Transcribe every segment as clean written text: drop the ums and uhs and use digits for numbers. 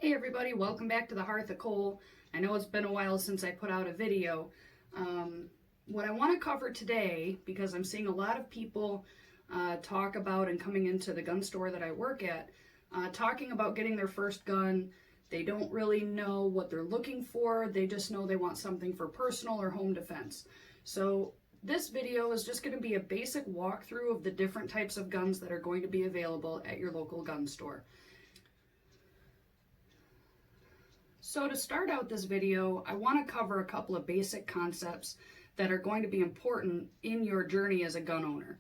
Hey everybody, welcome back to the Hearth of Coal. I know it's been a while since I put out a video. What I want to cover today, because I'm seeing a lot of people talk about and coming into the gun store that I work at, talking about getting their first gun. They don't really know what they're looking for. They just know they want something for personal or home defense. So this video is just going to be a basic walkthrough of the different types of guns that are going to be available at your local gun store. So to start out this video, I want to cover a couple of basic concepts that are going to be important in your journey as a gun owner.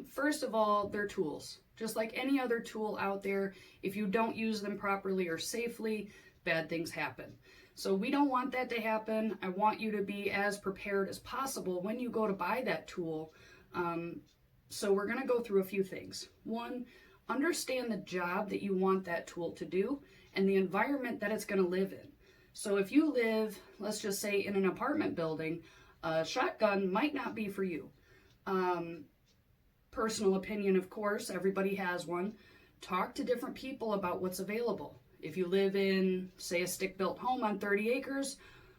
First of all, they're tools. Just like any other tool out there, if you don't use them properly or safely, bad things happen. So we don't want that to happen. I want you to be as prepared as possible when you go to buy that tool. So we're going to go through a few things. One, understand the job that you want that tool to do and the environment that it's going to live in. So if you live, let's just say, in an apartment building, a shotgun might not be for you. Personal opinion, of course, everybody has one. Talk to different people about what's available. If you live in, say, a stick-built home on 30 acres,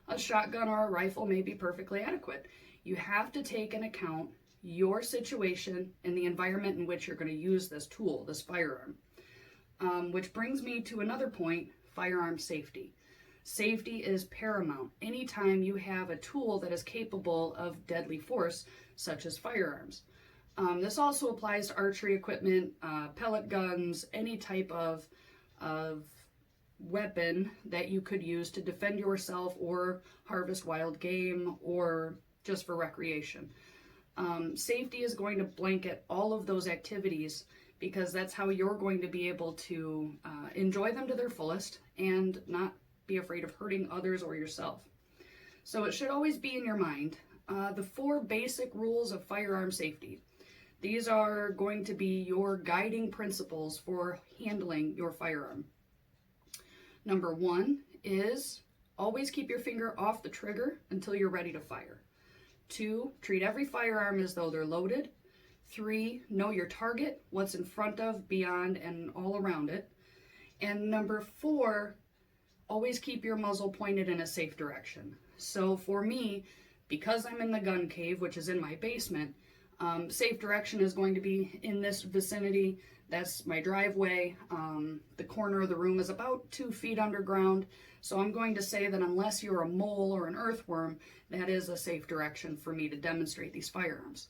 a shotgun or a rifle may be perfectly adequate. You have to take into account your situation and the environment in which you're going to use this tool, this firearm. Which brings me to another point, firearm safety. Safety is paramount anytime you have a tool that is capable of deadly force, such as firearms. This also applies to archery equipment, pellet guns, any type of weapon that you could use to defend yourself or harvest wild game or just for recreation. Safety is going to blanket all of those activities because that's how you're going to be able to enjoy them to their fullest and not be afraid of hurting others or yourself. So it should always be in your mind the 4 basic rules of firearm safety. These are going to be your guiding principles for handling your firearm. Number 1 is always keep your finger off the trigger until you're ready to fire. 2, treat every firearm as though they're loaded. 3, know your target, what's in front of, beyond, and all around it. And number 4, always keep your muzzle pointed in a safe direction. So for me, because I'm in the gun cave, which is in my basement, safe direction is going to be in this vicinity. That's my driveway. The corner of the room is about 2 feet underground. So I'm going to say that unless you're a mole or an earthworm, that is a safe direction for me to demonstrate these firearms.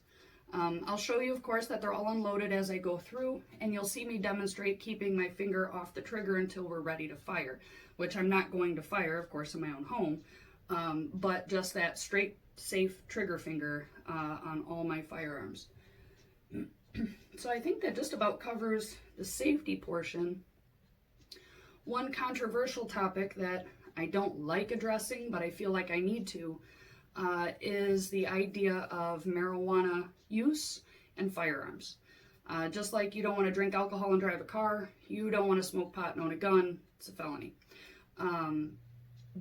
I'll show you, of course, that they're all unloaded as I go through, and you'll see me demonstrate keeping my finger off the trigger until we're ready to fire, which I'm not going to fire, of course, in my own home, but just that straight, safe trigger finger on all my firearms. So I think that just about covers the safety portion. One controversial topic that I don't like addressing, but I feel like I need to, is the idea of marijuana use and firearms. Just like you don't want to drink alcohol and drive a car, you don't want to smoke pot and own a gun. It's a felony.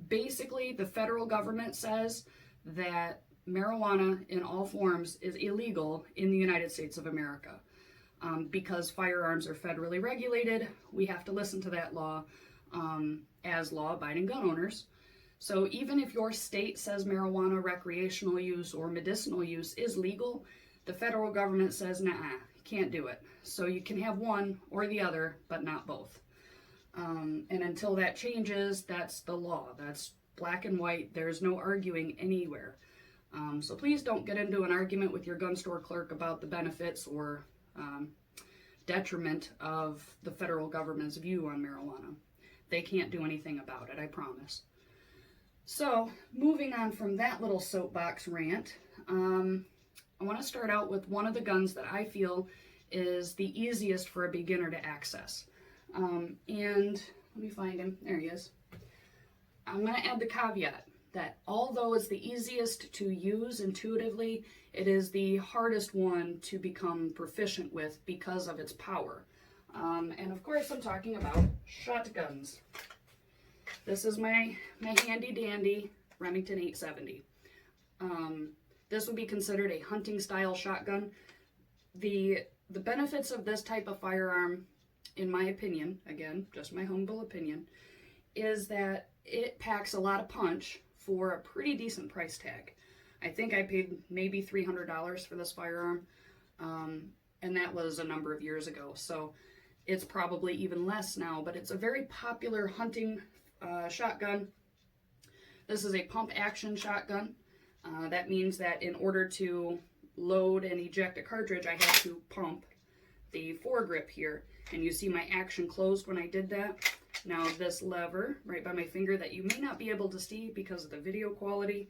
Basically, the federal government says that marijuana in all forms is illegal in the United States of America. Because firearms are federally regulated, we have to listen to that law as law-abiding gun owners. So even if your state says marijuana recreational use or medicinal use is legal, the federal government says, nah, can't do it. So you can have one or the other, but not both. And until that changes, that's the law. That's black and white. There's no arguing anywhere. So please don't get into an argument with your gun store clerk about the benefits or detriment of the federal government's view on marijuana. They can't do anything about it, I promise. So, moving on from that little soapbox rant, I want to start out with one of the guns that I feel is the easiest for a beginner to access. And let me find him. There he is. I'm going to add the caveat that although it's the easiest to use intuitively, it is the hardest one to become proficient with because of its power. And of course, I'm talking about shotguns. This is my handy dandy Remington 870. This would be considered a hunting style shotgun. The benefits of this type of firearm in my opinion, again, just my humble opinion, is that it packs a lot of punch for a pretty decent price tag. I think I paid maybe $300 for this firearm, and that was a number of years ago. So it's probably even less now, but it's a very popular hunting shotgun. This is a pump action shotgun. That means that in order to load and eject a cartridge, I have to pump the foregrip here. And you see my action closed when I did that. Now this lever right by my finger that you may not be able to see because of the video quality,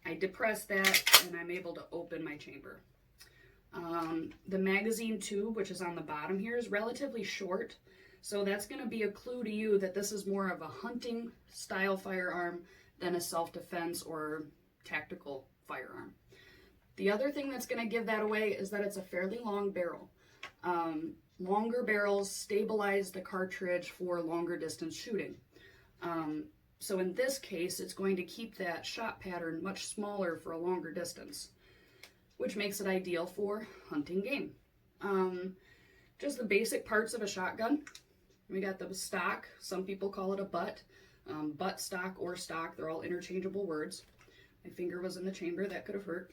I depress that and I'm able to open my chamber. The magazine tube, which is on the bottom here, is relatively short. So that's going to be a clue to you that this is more of a hunting style firearm than a self-defense or tactical firearm. The other thing that's going to give that away is that it's a fairly long barrel. Longer barrels stabilize the cartridge for longer distance shooting. So in this case, it's going to keep that shot pattern much smaller for a longer distance, which makes it ideal for hunting game. Just the basic parts of a shotgun. We got the stock. Some people call it a butt. Butt stock or stock, they're all interchangeable words. My finger was in the chamber, that could have hurt.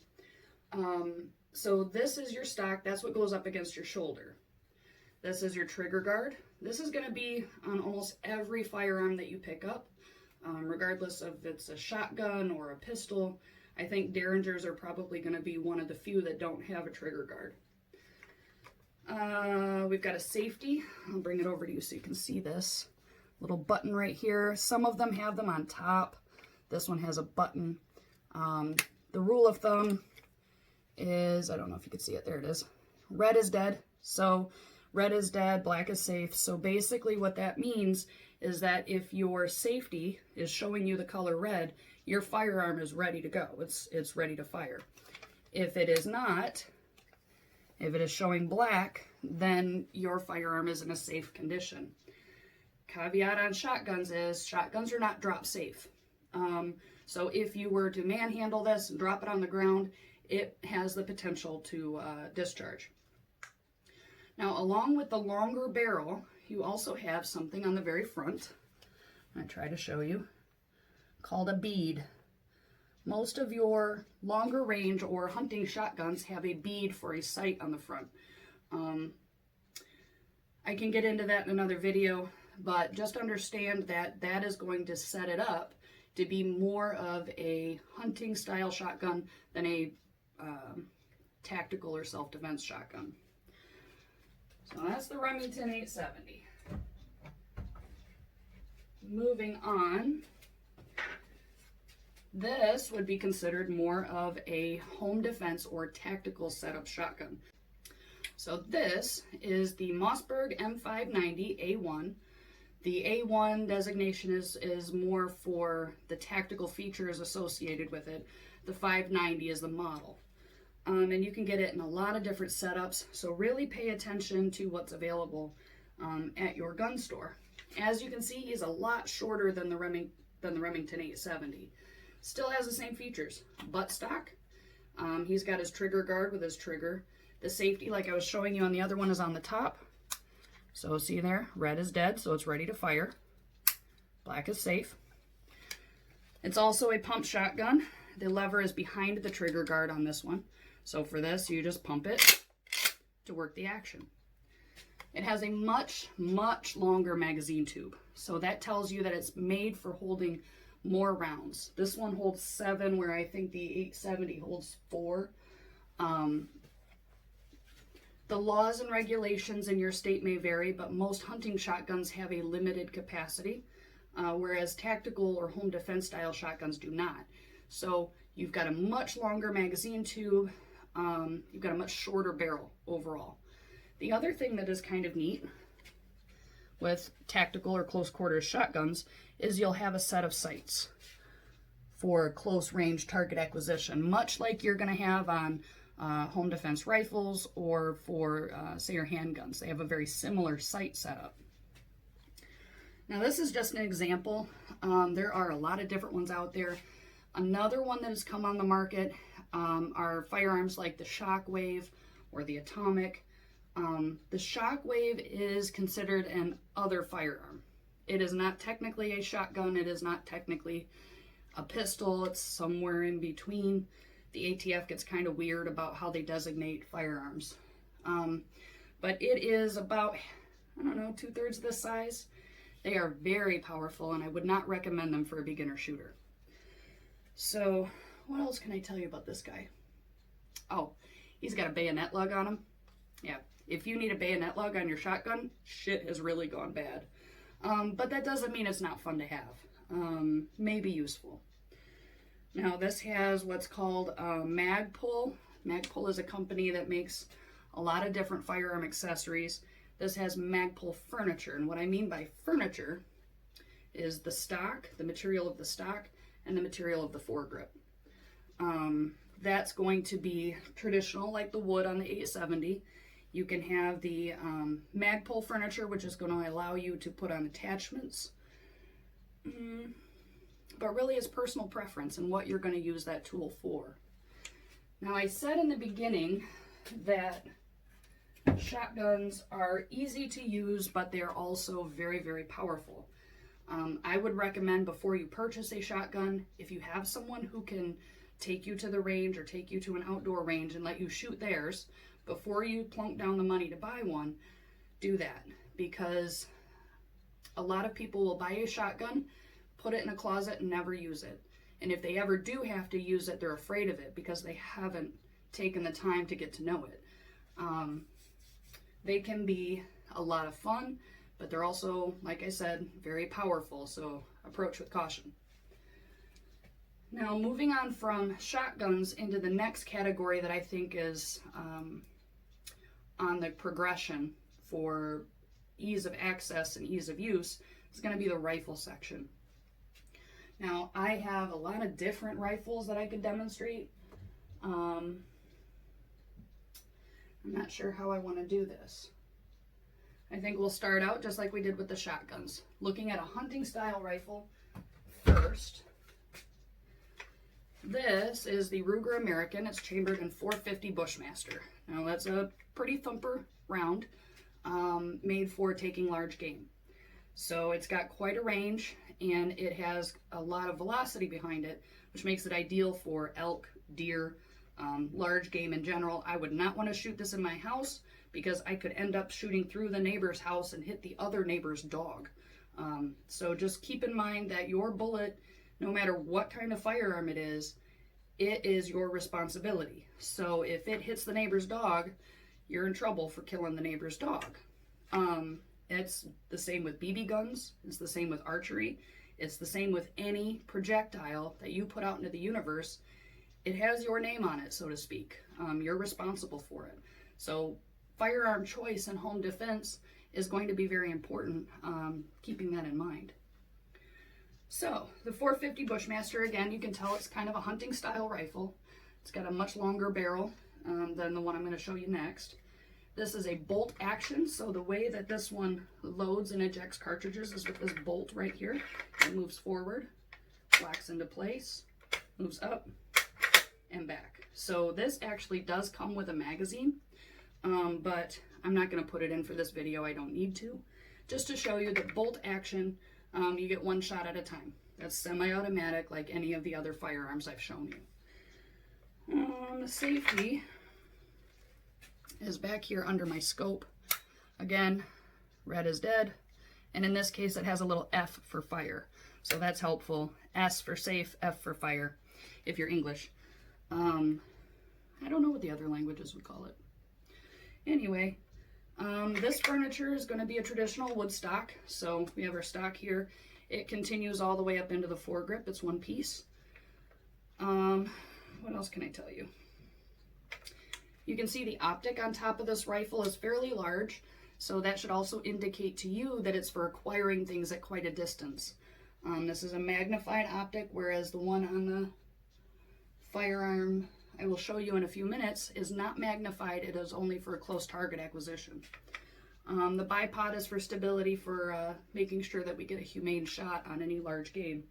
So this is your stock. That's what goes up against your shoulder. This is your trigger guard. This is going to be on almost every firearm that you pick up, regardless of if it's a shotgun or a pistol. I think Derringers are probably going to be one of the few that don't have a trigger guard. We've got a safety. I'll bring it over to you so you can see this little button right here. Some of them have them on top. This one has a button. The rule of thumb is, I don't know if you can see it, there it is. Red is dead. So red is dead, black is safe. So basically what that means is that if your safety is showing you the color red, your firearm is ready to go. It's ready to fire. If it is not, if it is showing black, then your firearm is in a safe condition. Caveat on shotguns is shotguns are not drop safe. So if you were to manhandle this and drop it on the ground, it has the potential to discharge. Now, along with the longer barrel, you also have something on the very front. I try to show you, called a bead. Most of your longer range or hunting shotguns have a bead for a sight on the front. I can get into that in another video, but just understand that that is going to set it up to be more of a hunting style shotgun than a tactical or self-defense shotgun. So that's the Remington 870. Moving on, this would be considered more of a home defense or tactical setup shotgun. So this is the Mossberg M590 A1. The A1 designation is more for the tactical features associated with it. The 590 is the model. And you can get it in a lot of different setups, so really pay attention to what's available at your gun store. As you can see, he's a lot shorter than the Remington 870. Still has the same features. Butt stock. He's got his trigger guard with his trigger. The safety, like I was showing you on the other one, is on the top. So see there, red is dead, so it's ready to fire. Black is safe. It's also a pump shotgun. The lever is behind the trigger guard on this one. So for this, you just pump it to work the action. It has a much, much longer magazine tube. So that tells you that it's made for holding more rounds. This one holds 7, where I think the 870 holds 4. The laws and regulations in your state may vary, but most hunting shotguns have a limited capacity, whereas tactical or home defense style shotguns do not. So you've got a much longer magazine tube, you've got a much shorter barrel overall. The other thing that is kind of neat with tactical or close quarters shotguns is you'll have a set of sights for close range target acquisition, much like you're going to have on home defense rifles or for, say, your handguns. They have a very similar sight setup. Now, this is just an example. There are a lot of different ones out there. Another one that has come on the market are firearms like the Shockwave or the Atomic. The Shockwave is considered an other firearm. It is not technically a shotgun. It is not technically a pistol. It's somewhere in between. The ATF gets kind of weird about how they designate firearms. But it is about, I don't know, 2/3 this size. They are very powerful, and I would not recommend them for a beginner shooter. So what else can I tell you about this guy? Oh, he's got a bayonet lug on him. Yeah, if you need a bayonet lug on your shotgun, shit has really gone bad. But that doesn't mean it's not fun to have. Maybe useful. Now this has what's called Magpul. Magpul is a company that makes a lot of different firearm accessories. This has Magpul furniture, and what I mean by furniture is the stock, the material of the stock, and the material of the foregrip. That's going to be traditional, like the wood on the 870. You can have the Magpul furniture, which is going to allow you to put on attachments. But really it's personal preference and what you're going to use that tool for. Now I said in the beginning that shotguns are easy to use, but they're also very, very powerful. I would recommend before you purchase a shotgun, if you have someone who can take you to the range or take you to an outdoor range and let you shoot theirs, before you plunk down the money to buy one, do that. Because a lot of people will buy a shotgun, put it in a closet, and never use it. And if they ever do have to use it, they're afraid of it because they haven't taken the time to get to know it. They can be a lot of fun, but they're also, like I said, very powerful, so approach with caution. Now, moving on from shotguns into the next category that I think is on the progression for ease of access and ease of use is going to be the rifle section. Now, I have a lot of different rifles that I could demonstrate. I'm not sure how I want to do this. I think we'll start out just like we did with the shotguns, looking at a hunting style rifle first. This is the Ruger American. It's chambered in .450 Bushmaster. Now that's a pretty thumper round, made for taking large game. So it's got quite a range, and it has a lot of velocity behind it, which makes it ideal for elk, deer, large game in general. I would not want to shoot this in my house because I could end up shooting through the neighbor's house and hit the other neighbor's dog. So just keep in mind that your bullet, no matter what kind of firearm it is your responsibility. So if it hits the neighbor's dog, you're in trouble for killing the neighbor's dog. It's the same with BB guns. It's the same with archery. It's the same with any projectile that you put out into the universe. It has your name on it, so to speak. You're responsible for it. So firearm choice and home defense is going to be very important, keeping that in mind. So the .450 Bushmaster, again, you can tell it's kind of a hunting style rifle. It's got a much longer barrel than the one I'm going to show you next. This is a bolt action, so the way that this one loads and ejects cartridges is with this bolt right here. It moves forward, locks into place, moves up, and back. So this actually does come with a magazine, but I'm not going to put it in for this video. I don't need to. Just to show you that bolt action, you get one shot at a time. That's semi-automatic like any of the other firearms I've shown you. The safety is back here under my scope. Again, red is dead, and in this case it has a little F for fire, so that's helpful. S for safe, F for fire if you're English. I don't know what the other languages would call it. Anyway, this furniture is going to be a traditional wood stock, so we have our stock here. It continues all the way up into the foregrip. It's one piece. What else can I tell you? You can see the optic on top of this rifle is fairly large, so that should also indicate to you that it's for acquiring things at quite a distance. This is a magnified optic, whereas the one on the firearm I will show you in a few minutes is not magnified. It is only for close target acquisition. The bipod is for stability, for making sure that we get a humane shot on any large game.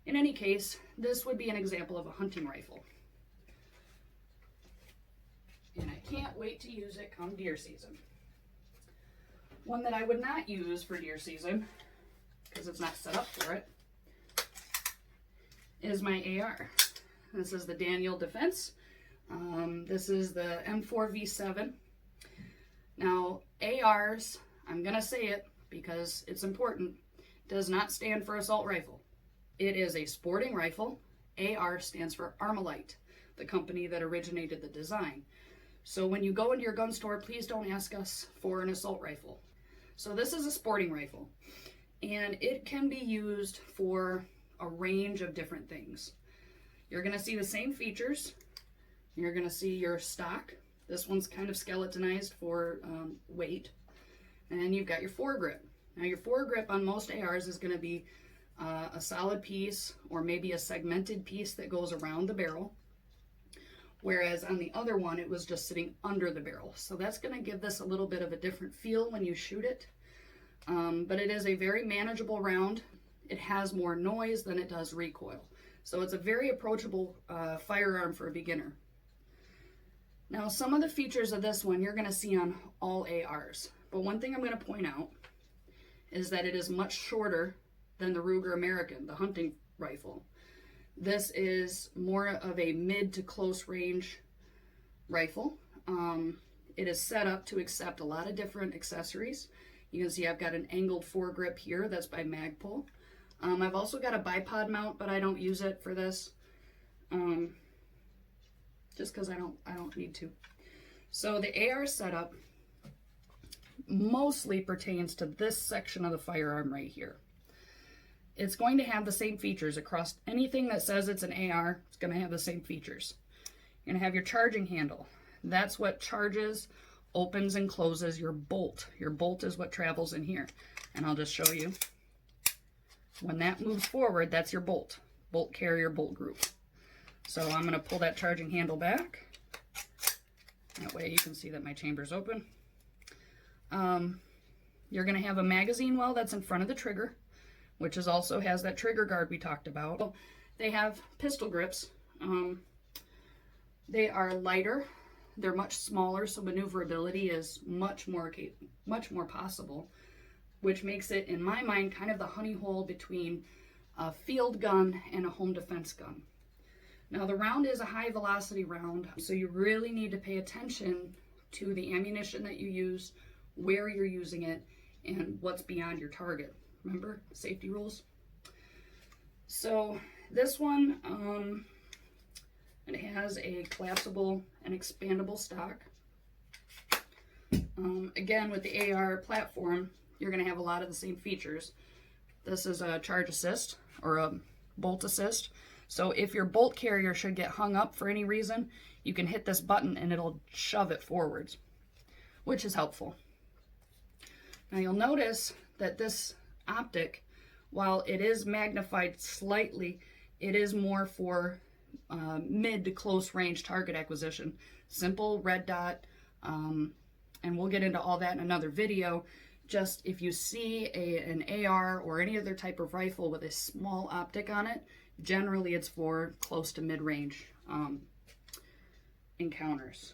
In any case, this would be an example of a hunting rifle. And I can't wait to use it come deer season. One that I would not use for deer season, because it's not set up for it, is my AR. This is the Daniel Defense. This is the M4V7. Now, ARs, I'm going to say it because it's important, does not stand for assault rifle. It is a sporting rifle. AR stands for Armalite, the company that originated the design. So when you go into your gun store, please don't ask us for an assault rifle. So this is a sporting rifle, and it can be used for a range of different things. You're going to see the same features. You're going to see your stock. This one's kind of skeletonized for weight. And then you've got your foregrip. Now your foregrip on most ARs is going to be a solid piece or maybe a segmented piece that goes around the barrel. Whereas on the other one, it was just sitting under the barrel. So that's going to give this a little bit of a different feel when you shoot it. But it is a very manageable round. It has more noise than it does recoil. So it's a very approachable firearm for a beginner. Now, some of the features of this one you're going to see on all ARs. But one thing I'm going to point out is that it is much shorter than the Ruger American, the hunting rifle. This is more of a mid to close range rifle. It is set up to accept a lot of different accessories. You can see I've got an angled foregrip here. That's by Magpul. I've also got a bipod mount, but I don't use it for this. Just because I don't need to. So the AR setup mostly pertains to this section of the firearm right here. It's going to have the same features across anything that says it's an AR. It's going to have the same features. You're going to have your charging handle. That's what charges, opens, and closes your bolt. Your bolt is what travels in here. And I'll just show you. When that moves forward, that's your bolt. Bolt carrier, bolt group. So I'm going to pull that charging handle back. That way you can see that my chamber's open. You're going to have a magazine well that's in front of the trigger, which also has that trigger guard we talked about. They have pistol grips. They are lighter. They're much smaller, so maneuverability is much more possible, which makes it, in my mind, kind of the honey hole between a field gun and a home defense gun. Now, the round is a high velocity round, so you really need to pay attention to the ammunition that you use, where you're using it, and what's beyond your target. Remember, safety rules? So this one, it has a collapsible and expandable stock. Again, with the AR platform, you're going to have a lot of the same features. This is a charge assist or a bolt assist. So if your bolt carrier should get hung up for any reason, you can hit this button and it'll shove it forwards, which is helpful. Now you'll notice that this optic, while it is magnified slightly, it is more for mid to close range target acquisition. Simple red dot, and we'll get into all that in another video. Just if you see an AR or any other type of rifle with a small optic on it, generally it's for close to mid-range encounters.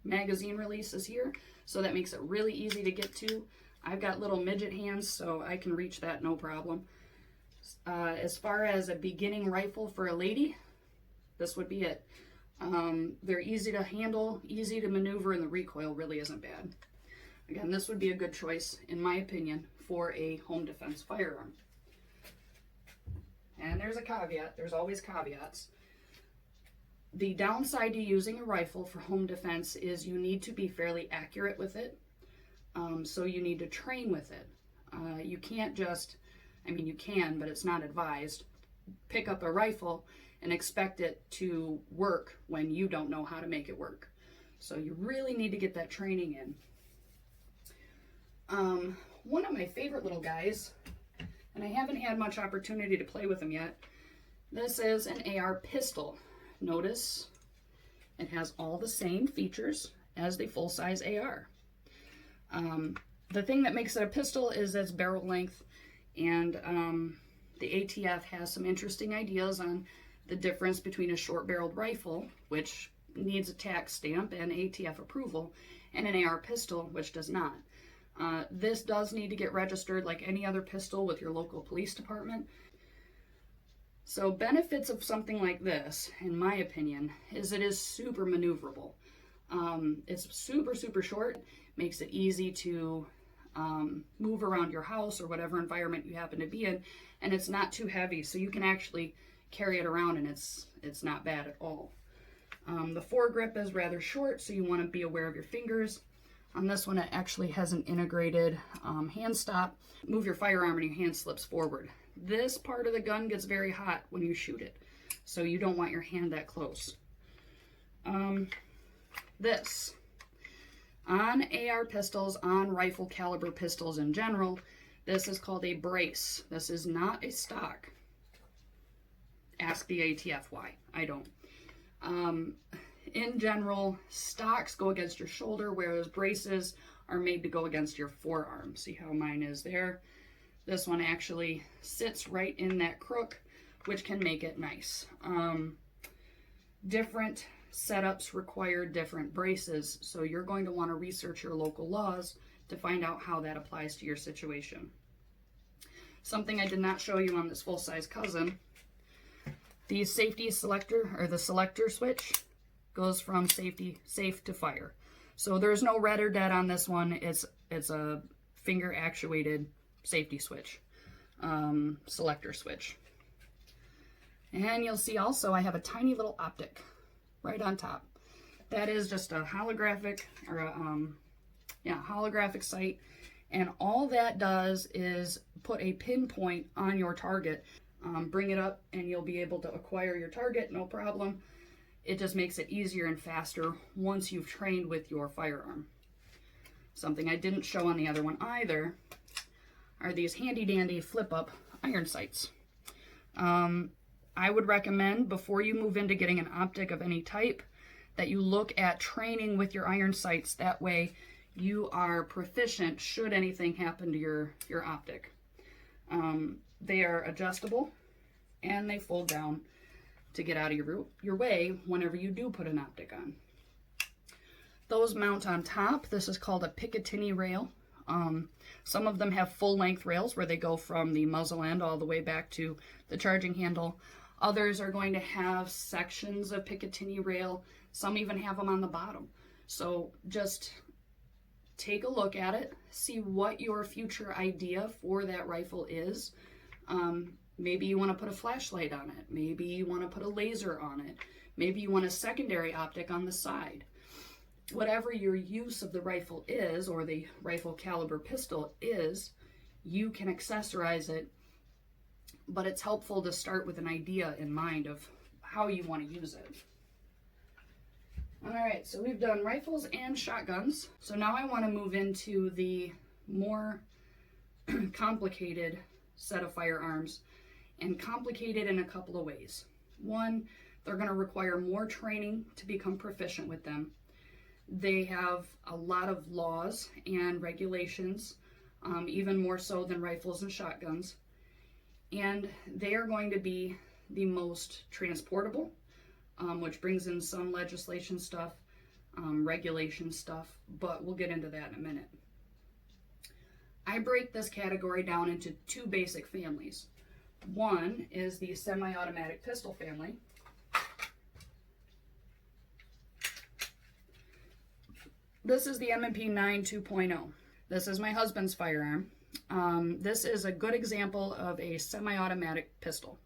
Magazine release is here, so that makes it really easy to get to. I've got little midget hands, so I can reach that no problem. As far as a beginning rifle for a lady, this would be it. They're easy to handle, easy to maneuver, and the recoil really isn't bad. Again, this would be a good choice, in my opinion, for a home defense firearm. And there's a caveat. There's always caveats. The downside to using a rifle for home defense is you need to be fairly accurate with it. So you need to train with it. You can't just, you can, but it's not advised, pick up a rifle and expect it to work when you don't know how to make it work. So you really need to get that training in. One of my favorite little guys, and I haven't had much opportunity to play with them yet, this is an AR pistol. Notice it has all the same features as the full-size AR. The thing that makes it a pistol is its barrel length, and the ATF has some interesting ideas on the difference between a short-barreled rifle, which needs a tax stamp and ATF approval, and an AR pistol, which does not. This does need to get registered like any other pistol with your local police department. So benefits of something like this, in my opinion, is it is super maneuverable. It's super, super short, makes it easy to move around your house or whatever environment you happen to be in, and it's not too heavy, so you can actually carry it around, and it's not bad at all. The foregrip is rather short, so you want to be aware of your fingers. On this one, it actually has an integrated hand stop. Move your firearm and your hand slips forward. This part of the gun gets very hot when you shoot it, so you don't want your hand that close. This. On AR pistols, on rifle caliber pistols in general, this is called a brace. This is not a stock. Ask the ATF why. I don't. In general, stocks go against your shoulder, whereas braces are made to go against your forearm. See how mine is there? This one actually sits right in that crook, which can make it nice. Different setups require different braces, so you're going to want to research your local laws to find out how that applies to your situation. Something I did not show you on this full-size cousin, the safety selector, or the selector switch, goes from safe to fire. So there's no red or dead on this one. It's a finger actuated safety switch, selector switch. And you'll see also I have a tiny little optic right on top. That is just a holographic, or a holographic sight, and all that does is put a pinpoint on your target. Bring it up and you'll be able to acquire your target, no problem. It just makes it easier and faster once you've trained with your firearm. Something I didn't show on the other one either are these handy dandy flip up iron sights. I would recommend, before you move into getting an optic of any type, that you look at training with your iron sights. That way you are proficient should anything happen to your optic. They are adjustable and they fold down to get out of your way whenever you do put an optic on. Those mount on top. This is called a Picatinny rail. Some of them have full-length rails where they go from the muzzle end all the way back to the charging handle. Others are going to have sections of Picatinny rail. Some even have them on the bottom. So just take a look at it, see what your future idea for that rifle is. Maybe you want to put a flashlight on it. Maybe you want to put a laser on it. Maybe you want a secondary optic on the side. Whatever your use of the rifle is, or the rifle caliber pistol is, you can accessorize it, but it's helpful to start with an idea in mind of how you want to use it. Alright, so we've done rifles and shotguns. So now I want to move into the more complicated set of firearms, and complicated in a couple of ways. One, they're going to require more training to become proficient with them. They have a lot of laws and regulations, even more so than rifles and shotguns. And they are going to be the most transportable, which brings in some legislation stuff, regulation stuff, but we'll get into that in a minute. I break this category down into two basic families. One is the semi-automatic pistol family. This is the M&P 9 2.0. This is my husband's firearm. This is a good example of a semi-automatic pistol.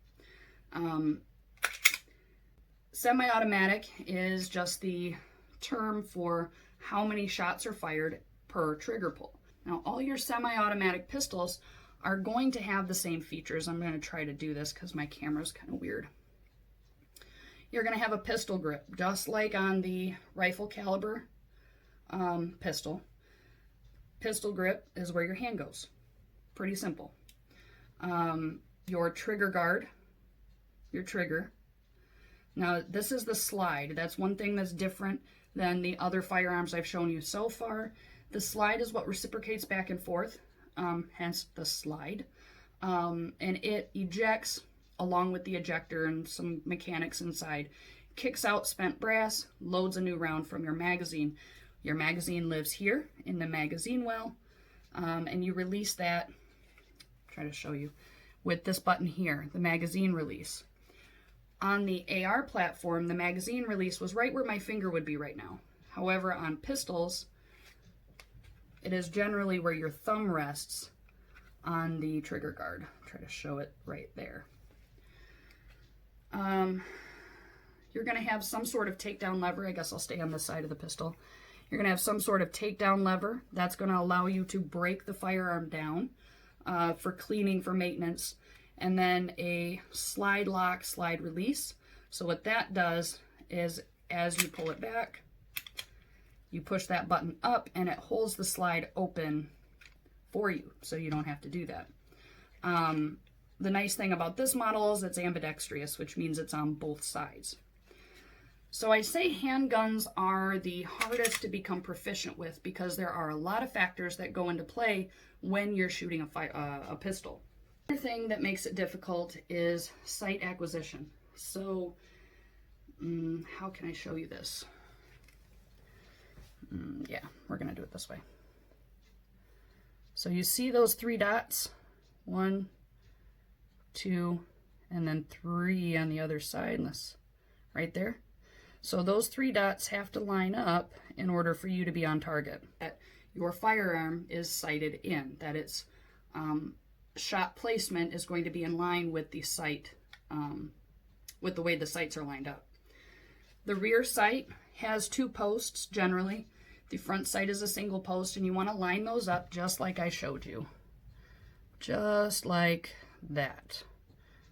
Semi-automatic is just the term for how many shots are fired per trigger pull. Now, all your semi-automatic pistols are going to have the same features. I'm going to try to do this because my camera's kind of weird. You're going to have a pistol grip, just like on the rifle caliber pistol. Pistol grip is where your hand goes. Pretty simple. Your trigger guard, your trigger. Now, this is the slide. That's one thing that's different than the other firearms I've shown you so far. The slide is what reciprocates back and forth, hence the slide. And it ejects along with the ejector and some mechanics inside. kicks out spent brass, loads a new round from your magazine. Your magazine lives here in the magazine well, and you release that, try to show you, with this button here, the magazine release. On the AR platform, the magazine release was right where my finger would be right now. However, on pistols, it is generally where your thumb rests on the trigger guard. Try to show it right there. You're going to have some sort of takedown lever. I guess I'll stay on this side of the pistol. You're going to have some sort of takedown lever. That's going to allow you to break the firearm down for cleaning, for maintenance. And then a slide lock, slide release. So what that does is as you pull it back, you push that button up and it holds the slide open for you, so you don't have to do that. The nice thing about this model is it's ambidextrous, which means it's on both sides. So I say handguns are the hardest to become proficient with because there are a lot of factors that go into play when you're shooting a pistol. Another thing that makes it difficult is sight acquisition. So how can I show you this? Yeah, we're going to do it this way. So you see those 3 dots? 1, 2, and then 3 on the other side, and this right there. So those 3 dots have to line up in order for you to be on target. That your firearm is sighted in, that its shot placement is going to be in line with the sight, with the way the sights are lined up. The rear sight has 2 posts generally. The front sight is a single post, and you want to line those up just like I showed you. Just like that.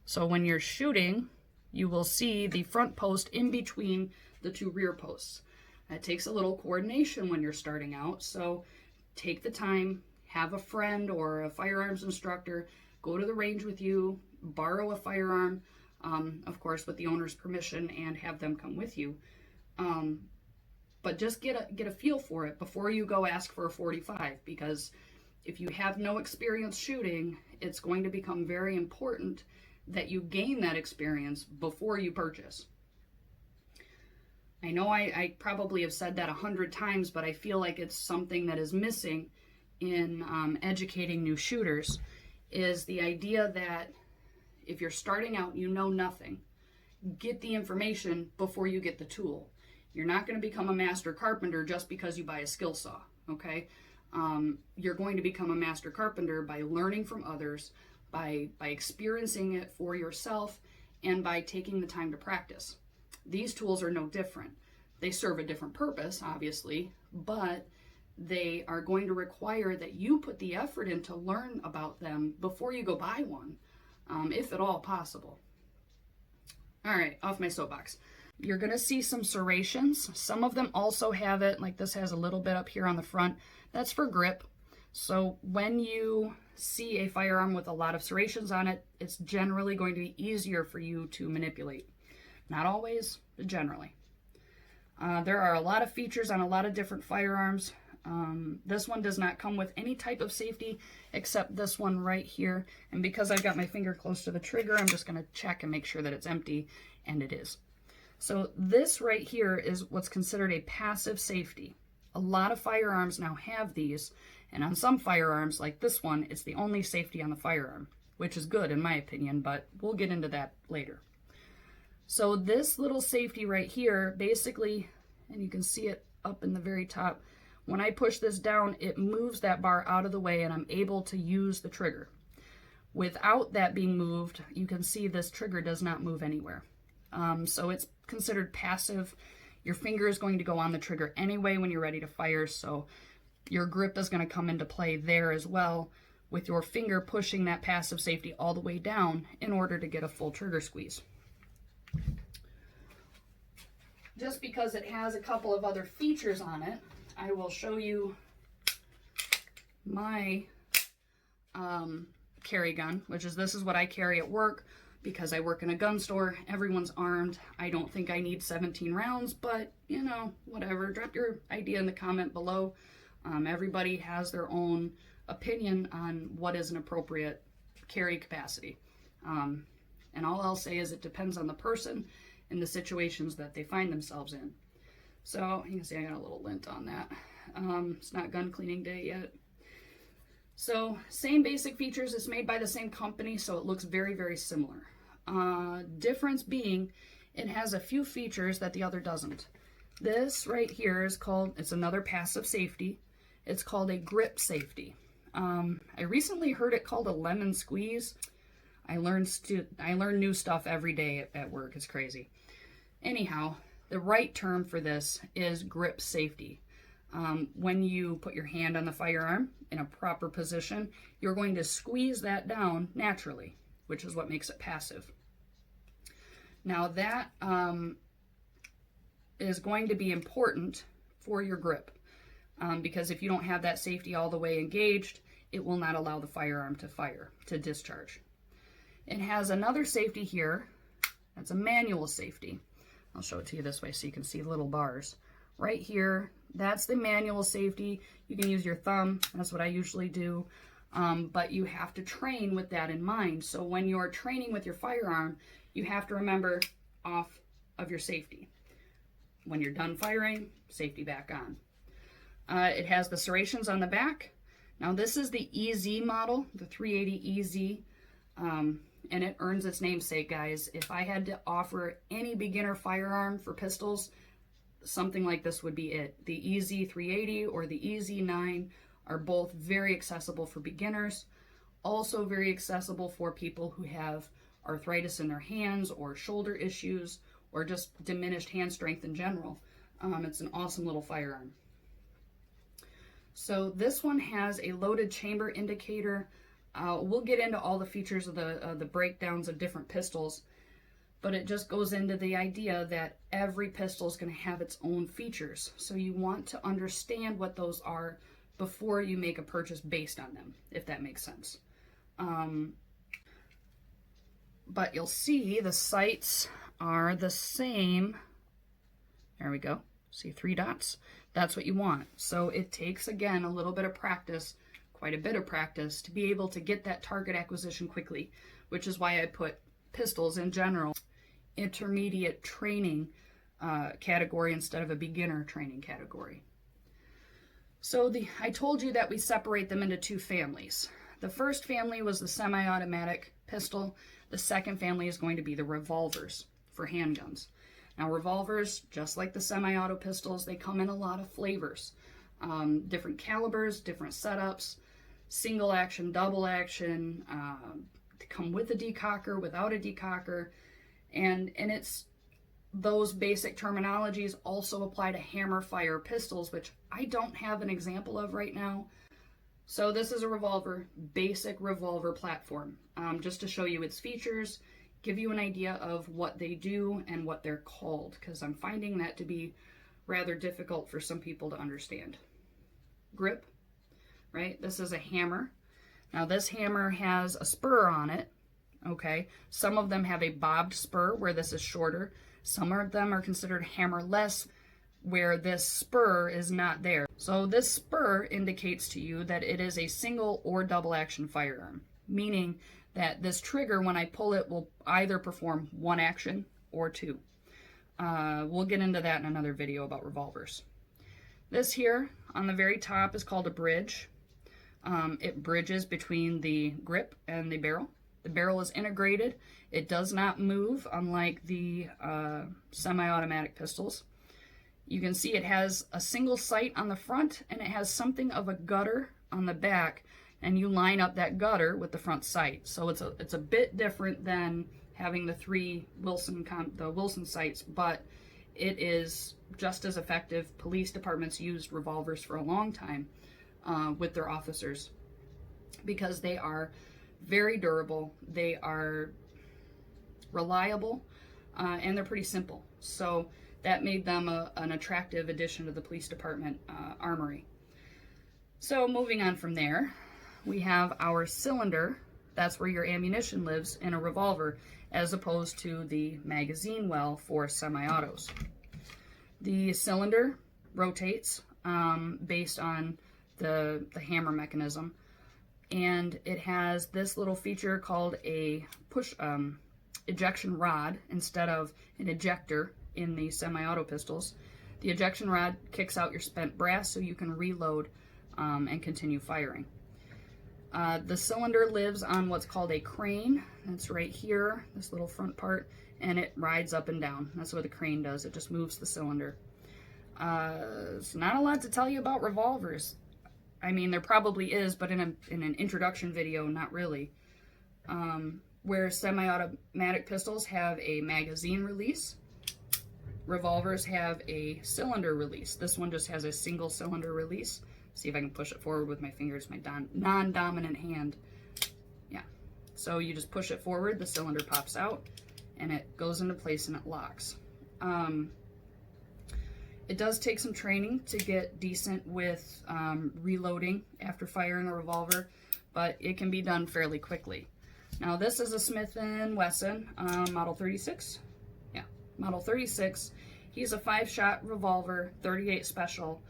So when you're shooting, you will see the front post in between the 2 rear posts. That takes a little coordination when you're starting out, so take the time, have a friend or a firearms instructor go to the range with you, borrow a firearm, of course with the owner's permission, and have them come with you. But just get a feel for it before you go ask for a 45, because if you have no experience shooting, it's going to become very important that you gain that experience before you purchase. I know I probably have said that 100 times, but I feel like it's something that is missing in educating new shooters, is the idea that if you're starting out, you know nothing, get the information before you get the tool. You're not going to become a master carpenter just because you buy a skill saw, okay? You're going to become a master carpenter by learning from others, by experiencing it for yourself, and by taking the time to practice. These tools are no different. They serve a different purpose, obviously, but they are going to require that you put the effort in to learn about them before you go buy one, if at all possible. All right, off my soapbox. You're going to see some serrations. Some of them also have it, like this has a little bit up here on the front. That's for grip. So when you see a firearm with a lot of serrations on it, it's generally going to be easier for you to manipulate. Not always, but generally. There are a lot of features on a lot of different firearms. This one does not come with any type of safety except this one right here. And because I've got my finger close to the trigger, I'm just going to check and make sure that it's empty, and it is. So this right here is what's considered a passive safety. A lot of firearms now have these, and on some firearms, like this one, it's the only safety on the firearm, which is good in my opinion, but we'll get into that later. So this little safety right here, basically, and you can see it up in the very top, when I push this down, it moves that bar out of the way and I'm able to use the trigger. Without that being moved, you can see this trigger does not move anywhere. So it's considered passive. Your finger is going to go on the trigger anyway when you're ready to fire, so your grip is going to come into play there as well, with your finger pushing that passive safety all the way down in order to get a full trigger squeeze. Just because it has a couple of other features on it, I will show you my carry gun, which is this is what I carry at work because I work in a gun store. Everyone's armed. I don't think I need 17 rounds, but you know, whatever. Drop your idea in the comment below. Everybody has their own opinion on what is an appropriate carry capacity. And all I'll say is it depends on the person. in the situations that they find themselves in. So you can see I got a little lint on that. It's not gun cleaning day yet. So same basic features. It's made by the same company, so it looks very, very similar. Difference being it has a few features that the other doesn't. This right here is called, it's another passive safety. It's called a grip safety. I recently heard it called a lemon squeeze. I learn new stuff every day at work. It's crazy. Anyhow, the right term for this is grip safety. When you put your hand on the firearm in a proper position, you're going to squeeze that down naturally, which is what makes it passive. Now that is going to be important for your grip, because if you don't have that safety all the way engaged, it will not allow the firearm to discharge. It has another safety here. That's a manual safety. I'll show it to you this way so you can see little bars. Right here, that's the manual safety. You can use your thumb. That's what I usually do. But you have to train with that in mind. So when you're training with your firearm, you have to remember off of your safety. When you're done firing, safety back on. It has the serrations on the back. Now this is the EZ model, the 380 EZ, and it earns its namesake, guys. If I had to offer any beginner firearm for pistols, something like this would be it. The EZ 380 or the EZ 9 are both very accessible for beginners, also very accessible for people who have arthritis in their hands or shoulder issues or just diminished hand strength in general. It's an awesome little firearm. So this one has a loaded chamber indicator. We'll get into all the features of the breakdowns of different pistols, but it just goes into the idea that every pistol is going to have its own features. So you want to understand what those are before you make a purchase based on them, if that makes sense. But you'll see the sights are the same. There we go. See 3 dots? That's what you want. So it takes, again, a little bit of practice, quite a bit of practice, to be able to get that target acquisition quickly, which is why I put pistols in general intermediate training category instead of a beginner training category. So I told you that we separate them into 2 families. The first family was the semi-automatic pistol. The second family is going to be the revolvers for handguns. Now revolvers, just like the semi-auto pistols, they come in a lot of flavors. Different calibers, different setups, single action, double action, they come with a decocker, without a decocker, and it's those basic terminologies also apply to hammer fire pistols, which I don't have an example of right now. So this is a revolver, basic revolver platform, just to show you its features, give you an idea of what they do and what they're called, because I'm finding that to be rather difficult for some people to understand. Grip, right? This is a hammer. Now this hammer has a spur on it, okay? Some of them have a bobbed spur where this is shorter. Some of them are considered hammerless where this spur is not there. So this spur indicates to you that it is a single or double action firearm, meaning that this trigger, when I pull it, will either perform 1 action or 2. We'll get into that in another video about revolvers. This here on the very top is called a bridge. It bridges between the grip and the barrel. The barrel is integrated. It does not move, unlike the semi-automatic pistols. You can see it has a single sight on the front, and it has something of a gutter on the back, and you line up that gutter with the front sight. So it's a bit different than having the 3 Wilson sights, but it is just as effective. Police departments used revolvers for a long time with their officers because they are very durable, they are reliable, and they're pretty simple. So that made them an attractive addition to the police department armory. So moving on from there, we have our cylinder. That's where your ammunition lives in a revolver, as opposed to the magazine well for semi-autos. The cylinder rotates based on the hammer mechanism, and it has this little feature called a ejection rod instead of an ejector in the semi-auto pistols. The ejection rod kicks out your spent brass so you can reload and continue firing. The cylinder lives on what's called a crane. That's right here, this little front part, and it rides up and down. That's what the crane does. It just moves the cylinder. It's not a lot to tell you about revolvers. I mean, there probably is, but in an introduction video, not really. Where semi-automatic pistols have a magazine release, revolvers have a cylinder release. This one just has a single cylinder release. See if I can push it forward with my fingers, my non-dominant hand. Yeah. So you just push it forward, the cylinder pops out, and it goes into place and it locks. It does take some training to get decent with reloading after firing a revolver, but it can be done fairly quickly. Now this is a Smith & Wesson Model 36. Yeah, Model 36. He's a 5-shot revolver, 38 special.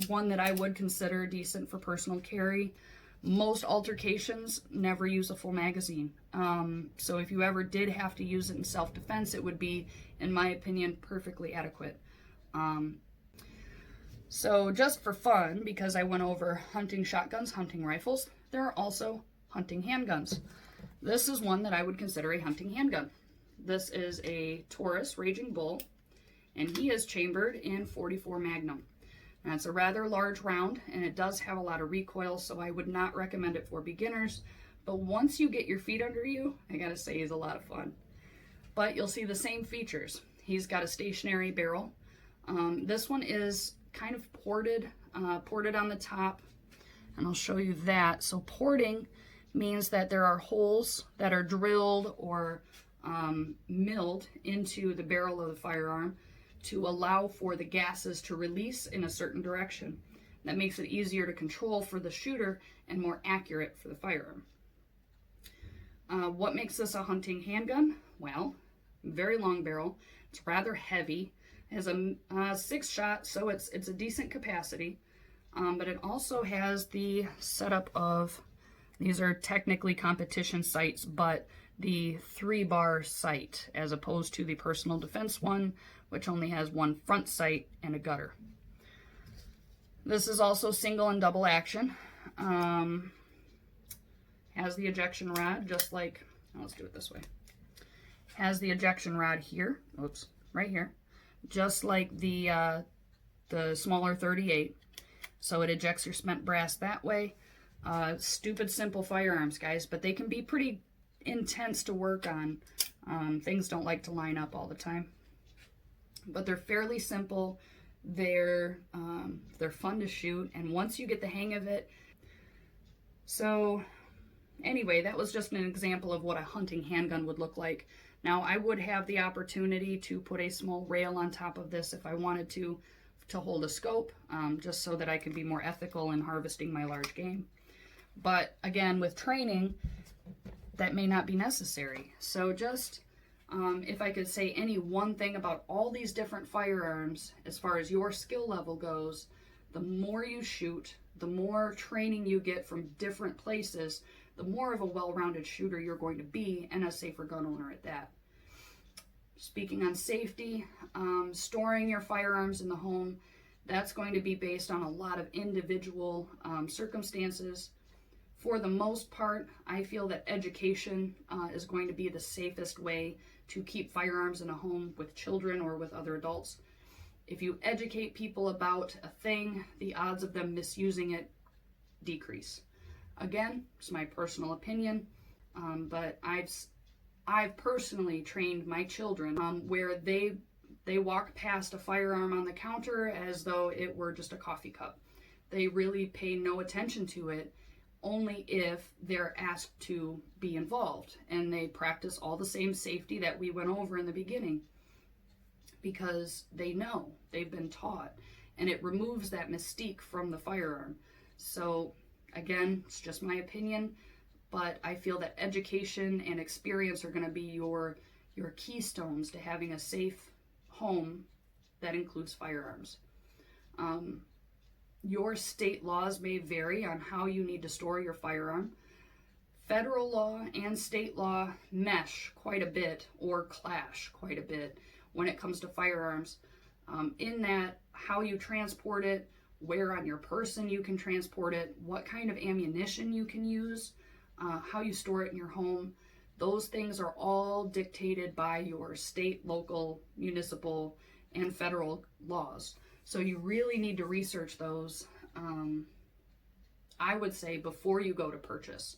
One that I would consider decent for personal carry. Most altercations never use a full magazine. So if you ever did have to use it in self-defense, it would be, in my opinion, perfectly adequate. So just for fun, because I went over hunting shotguns, hunting rifles, there are also hunting handguns. This is one that I would consider a hunting handgun. This is a Taurus Raging Bull, and he is chambered in .44 Magnum. Now it's a rather large round, and it does have a lot of recoil, so I would not recommend it for beginners. But once you get your feet under you, I gotta say he's a lot of fun. But you'll see the same features. He's got a stationary barrel. This one is kind of ported on the top, and I'll show you that. So porting means that there are holes that are drilled or milled into the barrel of the firearm to allow for the gases to release in a certain direction. That makes it easier to control for the shooter and more accurate for the firearm. What makes this a hunting handgun? Well, very long barrel. It's rather heavy. It has a 6-shot, so it's a decent capacity. But it also has the setup of, these are technically competition sights, but the 3-bar sight as opposed to the personal defense one, which only has one front sight and a gutter. This is also single and double action. Has the ejection rod, just like, let's do it this way. Has the ejection rod here, oops, right here, just like the smaller 38. So it ejects your spent brass that way. Stupid simple firearms, guys, but they can be pretty intense to work on. Things don't like to line up all the time. But they're fairly simple. They're fun to shoot, and once you get the hang of it. So anyway, that was just an example of what a hunting handgun would look like. Now, I would have the opportunity to put a small rail on top of this if I wanted to hold a scope, just so that I can be more ethical in harvesting my large game. But again, with training, that may not be necessary. So just, if I could say any one thing about all these different firearms, as far as your skill level goes, the more you shoot, the more training you get from different places, the more of a well-rounded shooter you're going to be, and a safer gun owner at that. Speaking on safety, storing your firearms in the home, that's going to be based on a lot of individual circumstances. For the most part, I feel that education is going to be the safest way to keep firearms in a home with children or with other adults. If you educate people about a thing, the odds of them misusing it decrease. Again, it's my personal opinion, but I've personally trained my children where they walk past a firearm on the counter as though it were just a coffee cup. They really pay no attention to it, only if they're asked to be involved, and they practice all the same safety that we went over in the beginning, because they know, they've been taught, and it removes that mystique from the firearm. So again, it's just my opinion, but I feel that education and experience are going to be your keystones to having a safe home that includes firearms. Your state laws may vary on how you need to store your firearm. Federal law and state law mesh quite a bit, or clash quite a bit, when it comes to firearms, in that how you transport it, where on your person you can transport it, what kind of ammunition you can use, how you store it in your home. Those things are all dictated by your state, local, municipal, and federal laws. So you really need to research those, I would say, before you go to purchase.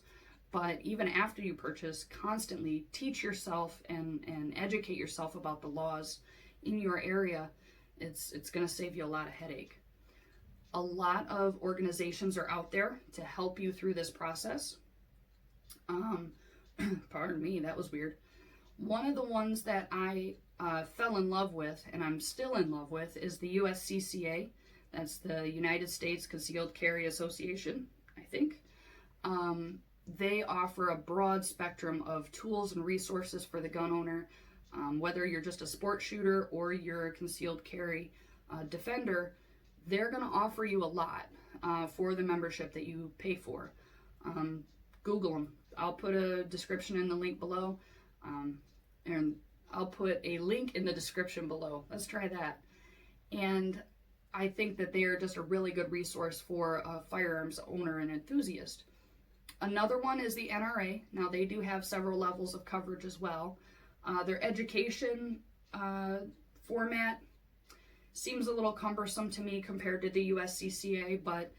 But even after you purchase, constantly teach yourself and educate yourself about the laws in your area. It's going to save you a lot of headache. A lot of organizations are out there to help you through this process. Pardon me, that was weird. One of the ones that I fell in love with, and I'm still in love with, is the USCCA. That's the United States Concealed Carry Association, I think. They offer a broad spectrum of tools and resources for the gun owner, whether you're just a sport shooter or you're a concealed carry defender. They're going to offer you a lot for the membership that you pay for. Google them. I'll put a description in the link below, and I'll put a link in the description below. Let's try that. And I think that they are just a really good resource for a firearms owner and enthusiast. Another one is the NRA. Now, they do have several levels of coverage as well. Their education format seems a little cumbersome to me compared to the USCCA, but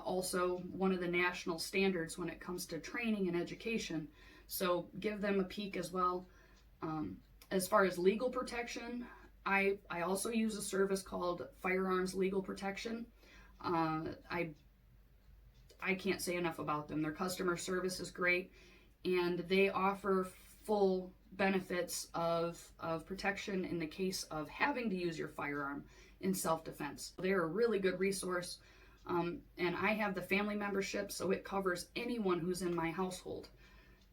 also one of the national standards when it comes to training and education. So give them a peek as well. As far as legal protection, I also use a service called Firearms Legal Protection. I can't say enough about them. Their customer service is great, and they offer full benefits of protection in the case of having to use your firearm in self-defense. They're a really good resource, and I have the family membership, so it covers anyone who's in my household,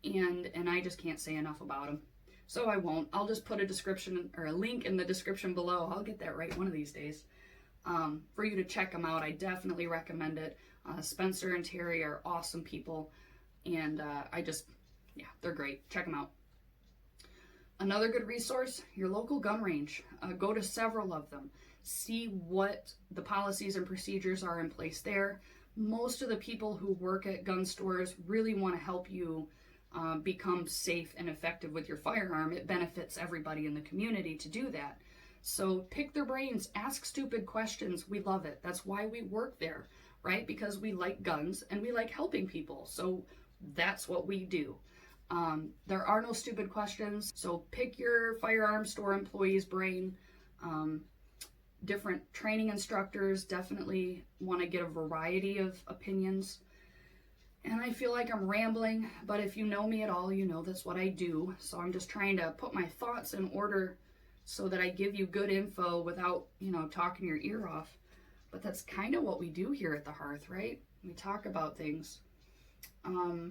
and I just can't say enough about them. So I won't. I'll just put a description or a link in the description below. I'll get that right one of these days, for you to check them out. I definitely recommend it. Spencer and Terry are awesome people, and they're great. Check them out. Another good resource, your local gun range. Go to several of them. See what the policies and procedures are in place there. Most of the people who work at gun stores really want to help you become safe and effective with your firearm. It benefits everybody in the community to do that. So pick their brains, ask stupid questions. We love it. That's why we work there, right? Because we like guns and we like helping people. So that's what we do. There are no stupid questions. So pick your firearm store employee's brain. Different training instructors definitely want to get a variety of opinions. And I feel like I'm rambling, but if you know me at all, you know that's what I do. So I'm just trying to put my thoughts in order so that I give you good info without, talking your ear off. But that's kind of what we do here at the Hearth, right? We talk about things. All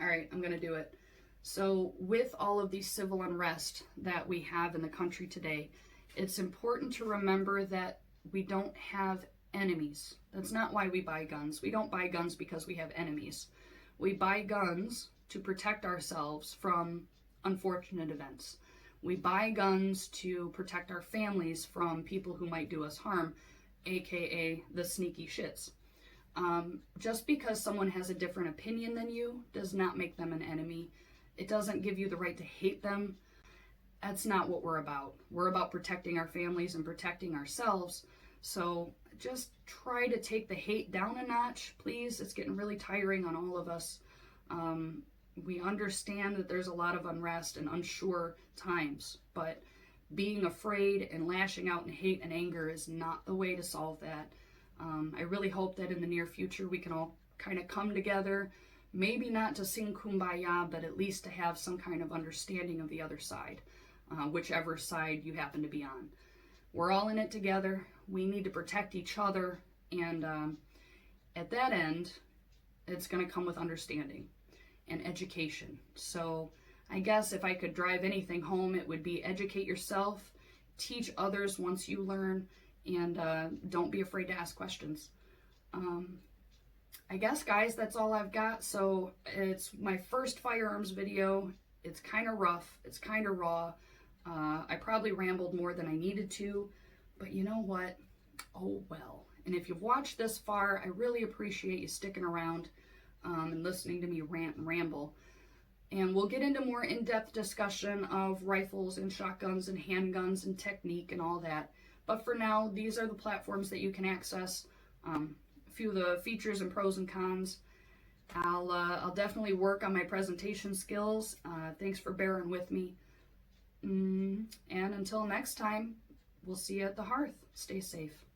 right, I'm going to do it. So with all of these civil unrest that we have in the country today, it's important to remember that we don't have enemies. That's not why we buy guns. We don't buy guns because we have enemies. We buy guns to protect ourselves from unfortunate events. We buy guns to protect our families from people who might do us harm, aka the sneaky shits. Just because someone has a different opinion than you does not make them an enemy. It doesn't give you the right to hate them. That's not what we're about. We're about protecting our families and protecting ourselves. So just try to take the hate down a notch, please. It's getting really tiring on all of us. We understand that there's a lot of unrest and unsure times, but being afraid and lashing out in hate and anger is not the way to solve that. I really hope that in the near future we can all kind of come together, maybe not to sing Kumbaya, but at least to have some kind of understanding of the other side, whichever side you happen to be on. We're all in it together. We need to protect each other, and at that end, it's going to come with understanding and education. So I guess if I could drive anything home, it would be educate yourself, teach others once you learn, and don't be afraid to ask questions. I guess, guys, that's all I've got. So it's my first firearms video. It's kind of rough. It's kind of raw. I probably rambled more than I needed to, but you know what? Oh well. And if you've watched this far, I really appreciate you sticking around and listening to me rant and ramble. And we'll get into more in-depth discussion of rifles and shotguns and handguns and technique and all that. But for now, these are the platforms that you can access. A few of the features and pros and cons. I'll definitely work on my presentation skills. Thanks for bearing with me. And until next time, we'll see you at the hearth. Stay safe.